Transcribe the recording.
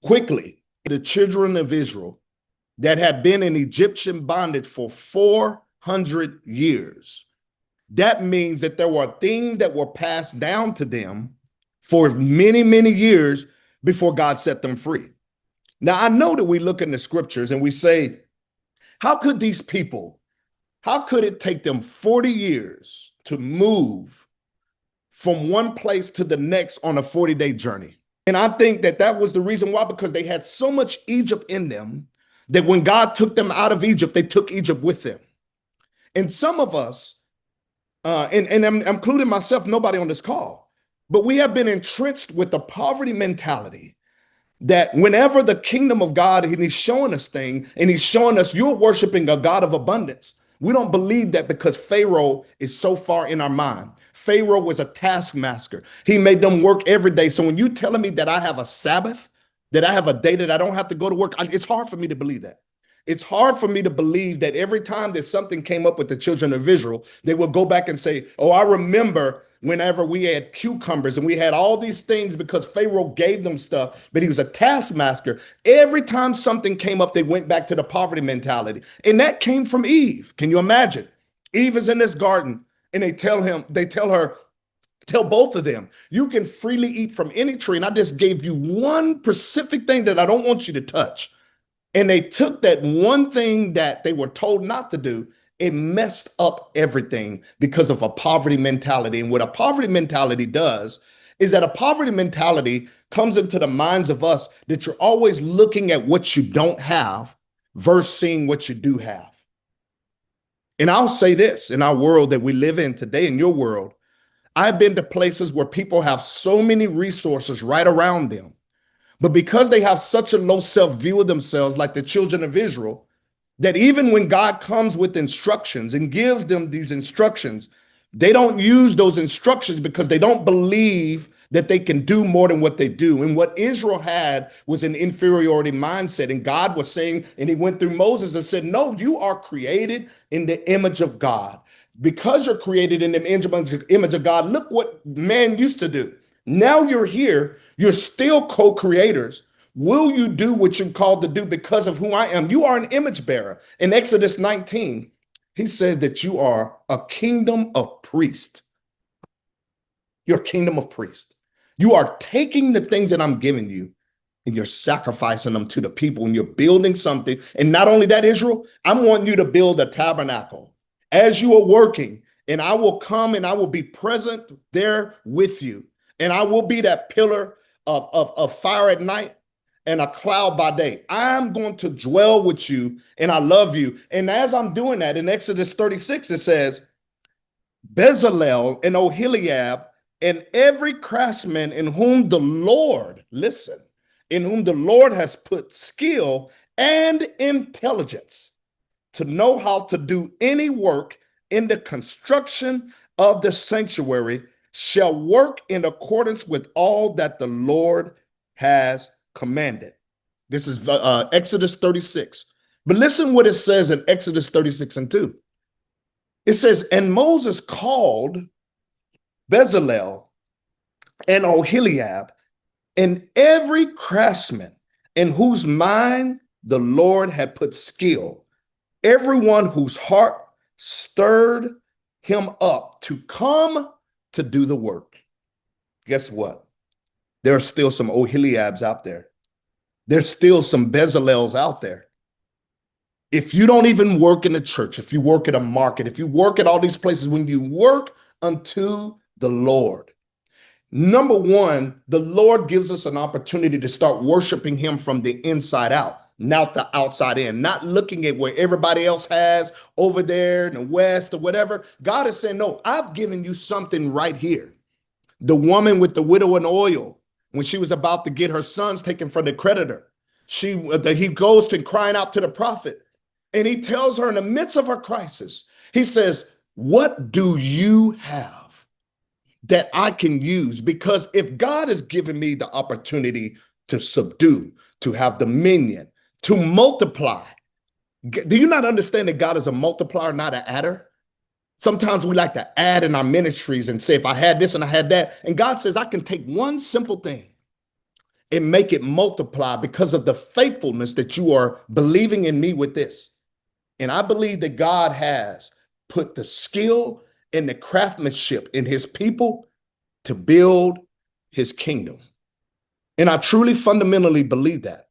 quickly. The children of Israel that had been in Egyptian bondage for 400 years. That means that there were things that were passed down to them for many, many years before God set them free. Now, I know that we look in the scriptures and we say, how could these people, how could it take them 40 years to move from one place to the next on a 40-day journey? And I think that that was the reason why, because they had so much Egypt in them that when God took them out of Egypt, they took Egypt with them. And some of us, and I'm including myself, nobody on this call, but we have been entrenched with the poverty mentality that whenever the kingdom of God, and he's showing us things, and he's showing us you're worshiping a God of abundance. We don't believe that because Pharaoh is so far in our mind. Pharaoh was a taskmaster. He made them work every day. So when you telling me that I have a Sabbath, that I have a day that I don't have to go to work, it's hard for me to believe that. It's hard for me to believe that every time that something came up with the children of Israel, they would go back and say, oh, I remember whenever we had cucumbers and we had all these things because Pharaoh gave them stuff, but he was a taskmaster. Every time something came up, they went back to the poverty mentality. And that came from Eve. Can you imagine? Eve is in this garden and they tell her, tell both of them, you can freely eat from any tree. And I just gave you one specific thing that I don't want you to touch. And they took that one thing that they were told not to do. It messed up everything because of a poverty mentality. And what a poverty mentality does is that a poverty mentality comes into the minds of us that you're always looking at what you don't have versus seeing what you do have. And I'll say this, in our world that we live in today, in your world, I've been to places where people have so many resources right around them. But because they have such a low self-view of themselves, like the children of Israel, that even when God comes with instructions and gives them these instructions, they don't use those instructions because they don't believe that they can do more than what they do. And what Israel had was an inferiority mindset. And God was saying, and he went through Moses and said, no, you are created in the image of God. Because you're created in the image of God, look what man used to do. Now you're here, you're still co-creators. Will you do what you're called to do because of who I am? You are an image bearer. In Exodus 19, he says that you are a kingdom of priests. You're a kingdom of priests. You are taking the things that I'm giving you and you're sacrificing them to the people and you're building something. And not only that, Israel, I'm wanting you to build a tabernacle as you are working, and I will come and I will be present there with you. And I will be that pillar of fire at night and a cloud by day. I'm going to dwell with you and I love you. And as I'm doing that, in Exodus 36, it says, Bezalel and Oholiab and every craftsman in whom the Lord, listen, in whom the Lord has put skill and intelligence to know how to do any work in the construction of the sanctuary shall work in accordance with all that the Lord has commanded. This is Exodus 36. But listen what it says in Exodus 36 and 2. It says, and Moses called Bezalel and Oholiab and every craftsman in whose mind the Lord had put skill, everyone whose heart stirred him up to come to do the work. Guess what? There are still some Oholiabs out there. There's still some Bezalels out there. If you don't even work in the church, if you work at a market, if you work at all these places, when you work unto the Lord, number one, the Lord gives us an opportunity to start worshiping him from the inside out, not the outside in, not looking at where everybody else has over there in the West or whatever. God is saying, no, I've given you something right here. The woman with the widow and oil, when she was about to get her sons taken from the creditor, he goes to crying out to the prophet, and he tells her in the midst of her crisis, he says, what do you have that I can use? Because if God has given me the opportunity to subdue, to have dominion, to multiply, do you not understand that God is a multiplier, not an adder? Sometimes we like to add in our ministries and say, if I had this and I had that, and God says, I can take one simple thing and make it multiply because of the faithfulness that you are believing in me with this. And I believe that God has put the skill and the craftsmanship in his people to build his kingdom. And I truly fundamentally believe that.